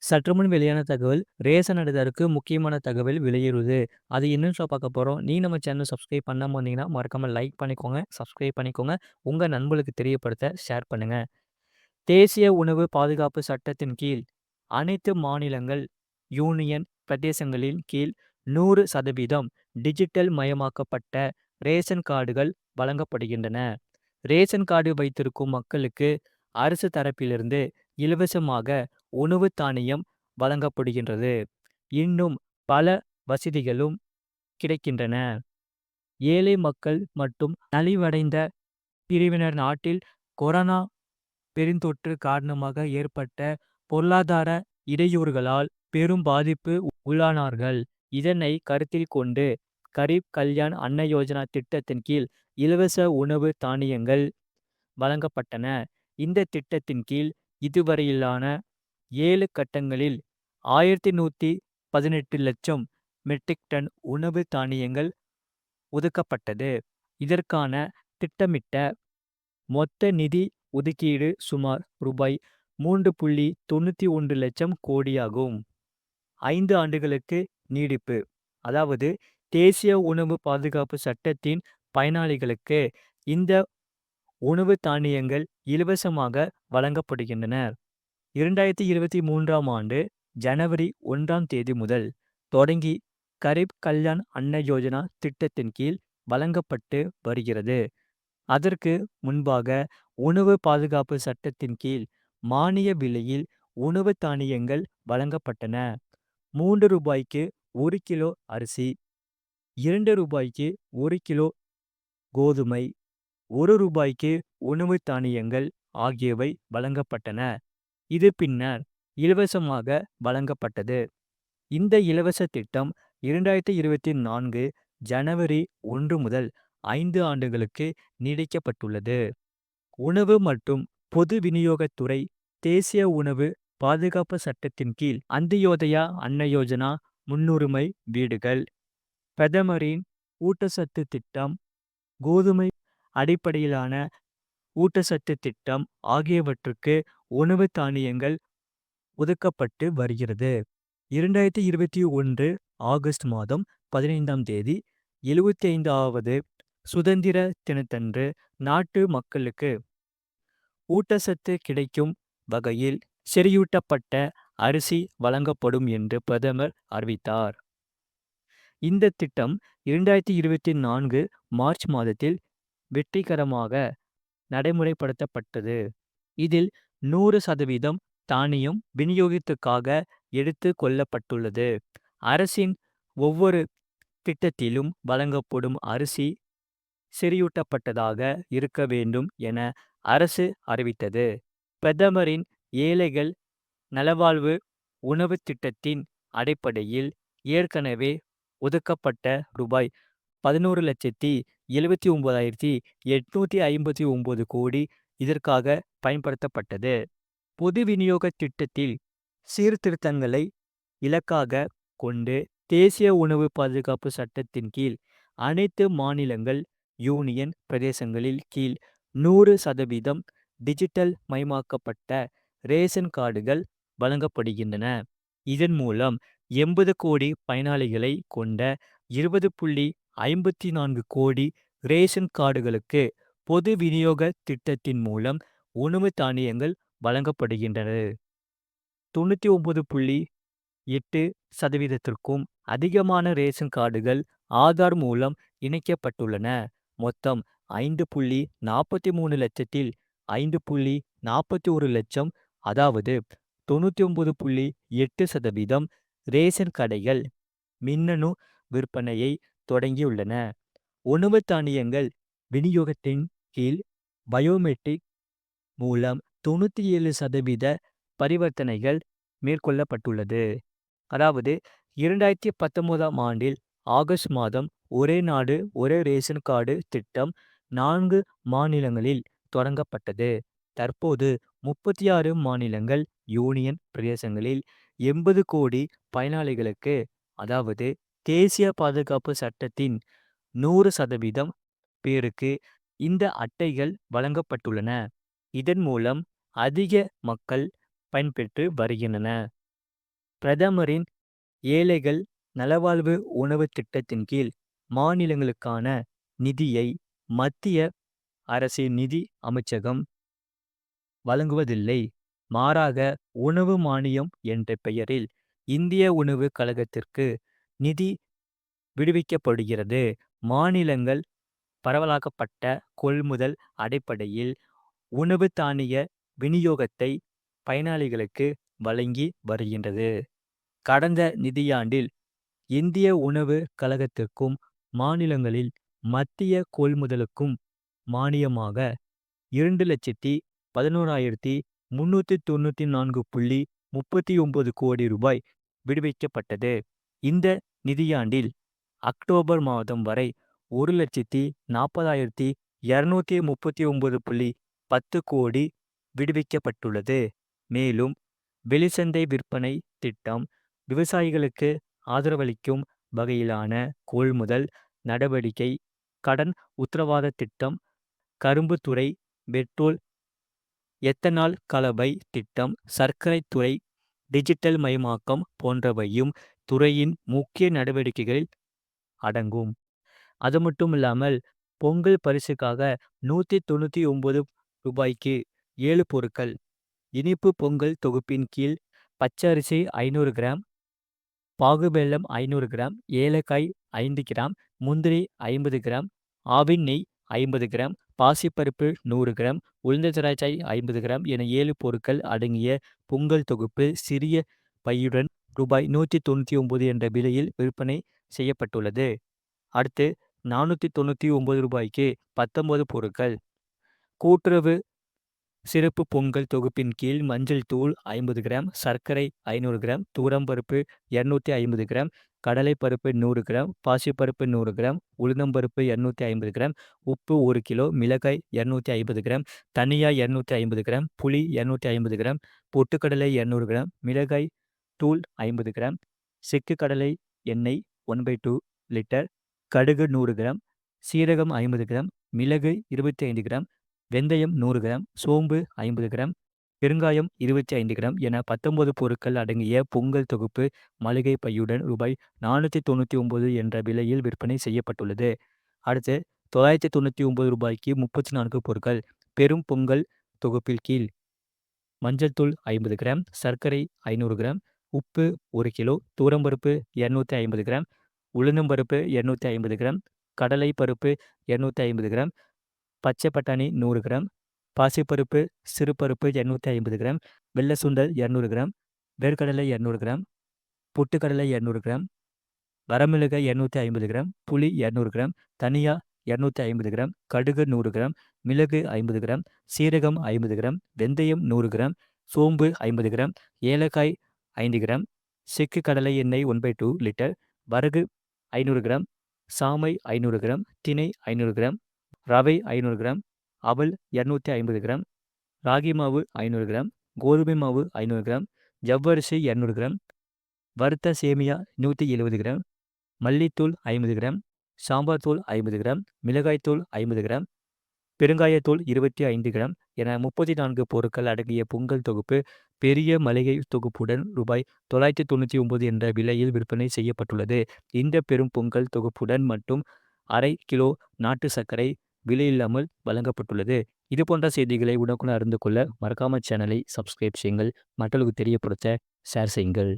சற்றுமுன் வெளியான தகவல், ரேஷன் அட்டைதாரருக்கு முக்கியமான தகவல் வெளியேறுது. அது என்னன்னு பார்க்க போறோம். நம்ம சேனல் சப்ஸ்கிரைப் பண்ணாம வந்தீங்கன்னா, மறக்காம லைக் பண்ணிக்கோங்க, சப்ஸ்கிரைப் பண்ணிக்கோங்க. உங்க நண்பர்களுக்கு தெரியப்படுத்த ஷேர் பண்ணுங்க. தேசிய உணவு பாதுகாப்பு சட்டத்தின் கீழ் அனைத்து மாநிலங்கள், யூனியன் பிரதேசங்களின் கீழ் 100% டிஜிட்டல் மயமாக்கப்பட்ட ரேஷன் கார்டுகள் வழங்கப்படுகின்றன. ரேஷன் கார்டு வைத்திருக்கும் மக்களுக்கு அரசு தரப்பிலிருந்து இலவசமாக உணவு தானியம் வழங்கப்படுகின்றது. இன்னும் பல வசதிகளும் கிடைக்கின்றன. ஏழை மக்கள் மற்றும் நலிவடைந்த பிரிவினர் நாட்டில் கொரோனா பெருந்தொற்று காரணமாக ஏற்பட்ட பொருளாதார இடையூறுகளால் பெரும் பாதிப்பு உள்ளானார்கள். இதனை கருத்தில் கொண்டு கரீப் கல்யாண் அன்ன யோஜனா திட்டத்தின் கீழ் இலவச உணவு தானியங்கள் வழங்கப்பட்டன. இந்த திட்டத்தின் கீழ் இதுவரையிலான 7 கட்டங்களில் 1118 லட்சம் மெட்ரிக் டன் உணவு தானியங்கள் ஒதுக்கப்பட்டது. இதற்கான திட்டமிட்ட மொத்த நிதி ஒதுக்கீடு சுமார் ரூபாய் 3.91 லட்சம் கோடியாகும். 5 ஆண்டுகளுக்கு நீடிப்பு. அதாவது தேசிய உணவு பாதுகாப்பு சட்டத்தின் பயனாளிகளுக்கு இந்த உணவு தானியங்கள் இலவசமாக வழங்கப்படுகின்றன. 2023ஆம் ஆண்டு ஜனவரி 1ஆம் தேதி முதல் தொடங்கி கரீப் கல்யாண் அன்ன யோஜனா திட்டத்தின் கீழ் வழங்கப்பட்டு வருகிறது. அதற்கு முன்பாக உணவு பாதுகாப்பு சட்டத்தின் கீழ் மானிய விலையில் உணவு தானியங்கள் வழங்கப்பட்டன. 3 ரூபாய்க்கு 1 கிலோ அரிசி, 2 ரூபாய்க்கு 1 கிலோ கோதுமை, 1 ரூபாய்க்கு உணவு தானியங்கள் ஆகியவை வழங்கப்பட்டன. இது பின்னர் இலவசமாக வழங்கப்பட்டது. இந்த இலவச திட்டம் 2024 ஜனவரி 1 முதல் 5 ஆண்டுகளுக்கு நீடிக்கப்பட்டுள்ளது. உணவு மற்றும் பொது விநியோகத்துறை தேசிய உணவு பாதுகாப்பு சட்டத்தின் கீழ் அந்தியோதயா அன்ன யோஜனா முன்னுரிமை வீடுகள், பிரதமரின் ஊட்டச்சத்து திட்டம், கோதுமை அடிப்படையிலான ஊட்டச்சத்து திட்டம் ஆகியவற்றுக்கு உணவு தானியங்கள் ஒதுக்கப்பட்டு வருகிறது. 2021 ஆகஸ்ட் மாதம் 15ஆம் தேதி 75வது சுதந்திர தினத்தன்று நாட்டு மக்களுக்கு ஊட்டச்சத்து கிடைக்கும் வகையில் செறிவூட்டப்பட்ட அரிசி வழங்கப்படும் என்று பிரதமர் அறிவித்தார். இந்த திட்டம் 2024 மார்ச் மாதத்தில் வெற்றிகரமாக நடைமுறைப்படுத்தப்பட்டது. இதில் 100% தானியம் விநியோகத்துக்காக எடுத்து கொள்ளப்பட்டுள்ளது. அரசின் ஒவ்வொரு திட்டத்திலும் வழங்கப்படும் அரிசி செறிவூட்டப்பட்டதாக இருக்க வேண்டும் என அரசு அறிவித்தது. பிரதமரின் ஏழைகள் நலவாழ்வு உணவு திட்டத்தின் அடிப்படையில் ஏற்கனவே ஒதுக்கப்பட்ட ரூபாய் 11,79,859 கோடி இதற்காக பயன்படுத்தப்பட்டது. பொது விநியோக திட்டத்தில் சீர்திருத்தங்களை இலக்காக கொண்டு தேசிய உணவு பாதுகாப்பு சட்டத்தின் கீழ் அனைத்து மாநிலங்கள், யூனியன் பிரதேசங்களில் கீழ் 100% டிஜிட்டல் மயமாக்கப்பட்ட ரேஷன் கார்டுகள் வழங்கப்படுகின்றன. இதன் மூலம் 80 கோடி பயனாளிகளை கொண்ட 20.54 கோடி ரேஷன் கார்டுகளுக்கு பொது விநியோக திட்டத்தின் மூலம் உணவு தானியங்கள் வழங்கப்படுகின்றன. 99.8%க்கும் அதிகமான ரேஷன் கார்டுகள் ஆதார் மூலம் இணைக்கப்பட்டுள்ளன. மொத்தம் 5.43 லட்சத்தில் 5.41 லட்சம், அதாவது 99.8% ரேஷன் கடைகள் மின்னணு விற்பனையை தொடங்கியுள்ளன. உணவு தானியங்கள் விநியோகத்தின் கீழ் பயோமெட்ரிக் மூலம் 97% பரிவர்த்தனைகள் மேற்கொள்ளப்பட்டுள்ளது. அதாவது 2019ஆம் ஆண்டில் ஆகஸ்ட் மாதம் ஒரே நாடு ஒரே ரேஷன் கார்டு திட்டம் 4 மாநிலங்களில் தொடங்கப்பட்டது. தற்போது 36 மாநிலங்கள், யூனியன் பிரதேசங்களில் 80 கோடி பயனாளிகளுக்கு, அதாவது தேசிய பாதுகாப்பு சட்டத்தின் 100% பேருக்கு இந்த அட்டைகள் வழங்கப்பட்டுள்ளன. இதன் மூலம் அதிக மக்கள் பயன்பெற்று வருகின்றனர். பிரதமரின் ஏழைகள் நலவாழ்வு உணவு திட்டத்தின் கீழ் மாநிலங்களுக்கான நிதியை மத்திய அரசின் நிதி அமைச்சகம் வழங்குவதில்லை. மாறாக உணவு மானியம் என்ற பெயரில் இந்திய உணவு கழகத்திற்கு நிதி விடுவிக்கப்படுகிறது. மாநிலங்கள் பரவலாக்கப்பட்ட கொள்முதல் அடிப்படையில் உணவு தானிய விநியோகத்தை பயனாளிகளுக்கு வழங்கி வருகின்றது. கடந்த நிதியாண்டில் இந்திய உணவு கழகத்திற்கும் மாநிலங்களில் மத்திய கொள்முதலுக்கும் மானியமாக 2,11,394.39 கோடி ரூபாய் விடுவிக்கப்பட்டது. இந்த நிதியாண்டில் அக்டோபர் மாதம் வரை 1,40,239.10 கோடி விடுவிக்கப்பட்டுள்ளது. மேலும் வெளிச்சந்தை விற்பனை திட்டம், விவசாயிகளுக்கு ஆதரவளிக்கும் வகையிலான கொள்முதல் நடவடிக்கை, கடன் உத்தரவாத திட்டம், கரும்பு துறை, பெட்ரோல் எத்தனால் கலவை திட்டம், சர்க்கரை துறை டிஜிட்டல் மயமாக்கம் போன்றவையும் துறையின் முக்கிய நடவடிக்கைகளில் அடங்கும். அது மட்டும் இல்லாமல் பொங்கல் பரிசுக்காக 199 ரூபாய்க்கு 7 பொருட்கள். இனிப்பு பொங்கல் தொகுப்பின் கீழ் பச்சரிசி 500 கிராம், பாகுவெல்லம் 500 கிராம், ஏலக்காய் 5 கிராம், முந்திரி 50 கிராம், ஆவின் நெய் 50 கிராம், பாசிப்பருப்பு 100 கிராம், உளுந்த திராட்சை 50 கிராம் என 7 பொருட்கள் அடங்கிய பொங்கல் தொகுப்பு சிறிய பையுடன் ரூபாய் 199 என்ற விலையில் விற்பனை செய்யப்பட்டுள்ளது. அடுத்து 499 ரூபாய்க்கு 19 பொருட்கள். கூட்டுறவு சிறப்பு பொங்கல் தொகுப்பின் கீழ் மஞ்சள் தூள் 50 கிராம், சர்க்கரை 500 கிராம், துவரம்பருப்பு 250 கிராம், கடலைப்பருப்பு 100 கிராம், பாசிப்பருப்பு 100 கிராம், உளுந்தம்பருப்பு 250 கிராம், உப்பு 1 கிலோ, மிளகாய் 250 கிராம், தனியா 250 கிராம், புளி 250 கிராம், பொட்டுக்கடலை 200 கிராம், மிளகாய் தூள் 50 கிராம், செக்கு கடலை எண்ணெய் 1/2 லிட்டர், கடுகு 100 கிராம், சீரகம் 50 கிராம், மிளகு 25 கிராம், வெந்தயம் 100 கிராம், சோம்பு 50 கிராம், பெருங்காயம் 25 கிராம் என 19 பொருட்கள் அடங்கிய பொங்கல் தொகுப்பு மளிகை பையுடன் ரூபாய் 499 என்ற விலையில் விற்பனை செய்யப்பட்டுள்ளது. அடுத்து 999 ரூபாய்க்கு 34 பொருட்கள். பெரும் பொங்கல் தொகுப்பில் கீழ் மஞ்சள் தூள் 50 கிராம், சர்க்கரை 500 கிராம், உப்பு 1 கிலோ, துவரம்பருப்பு 250 கிராம், உளுந்தம்பருப்பு 250 கிராம், கடலை பருப்பு 250 கிராம், பச்சை பட்டாணி 100 கிராம், பாசிப்பருப்பு சிறுபருப்பு 250 கிராம், வெள்ளை சுண்டல் 200 கிராம், வேர்க்கடலை 200 கிராம், பொட்டுக்கடலை 200 கிராம், வரமிளகாய் 250 கிராம், புளி 200 கிராம், தனியா 250 கிராம், கடுகு 100 கிராம், மிளகு 50 கிராம், சீரகம் 50 கிராம், வெந்தயம் 100 கிராம், சோம்பு 50 கிராம், ஏலக்காய் 5 கிராம், செக்கு கடலை எண்ணெய் 1/2 லிட்டர், வரகு 500 கிராம், சாமை 500 கிராம், திணை 500 கிராம், ரவை 500 கிராம், அவல் 250 கிராம், ராகி மாவு 500 கிராம், கோதுமை மாவு 500 கிராம், ஜவ்வரிசி 200 கிராம், வறுத்த சேமியா 170 கிராம், மல்லித்தூள் 50 கிராம், சாம்பார் தூள் 50 கிராம், மிளகாய்த்தூள் 50 கிராம், பெருங்காயத்தூள் 25 கிராம் என 34 பொருட்கள் அடங்கிய பொங்கல் தொகுப்பு பெரிய மளிகை தொகுப்புடன் ரூபாய் 999 என்ற விலையில் விற்பனை செய்யப்பட்டுள்ளது. இந்த பெரும் பொங்கல் தொகுப்புடன் மட்டும் 1/2 கிலோ நாட்டு சர்க்கரை விலையில்லாமல் வழங்கப்பட்டுள்ளது. இது போன்ற செய்திகளை உடனுக்குடன் அறிந்து கொள்ள மறக்காம சேனலை சப்ஸ்கிரைப் செய்யுங்கள். மற்றவர்களுக்கு தெரியப்படுத்த ஷேர் செய்யுங்கள்.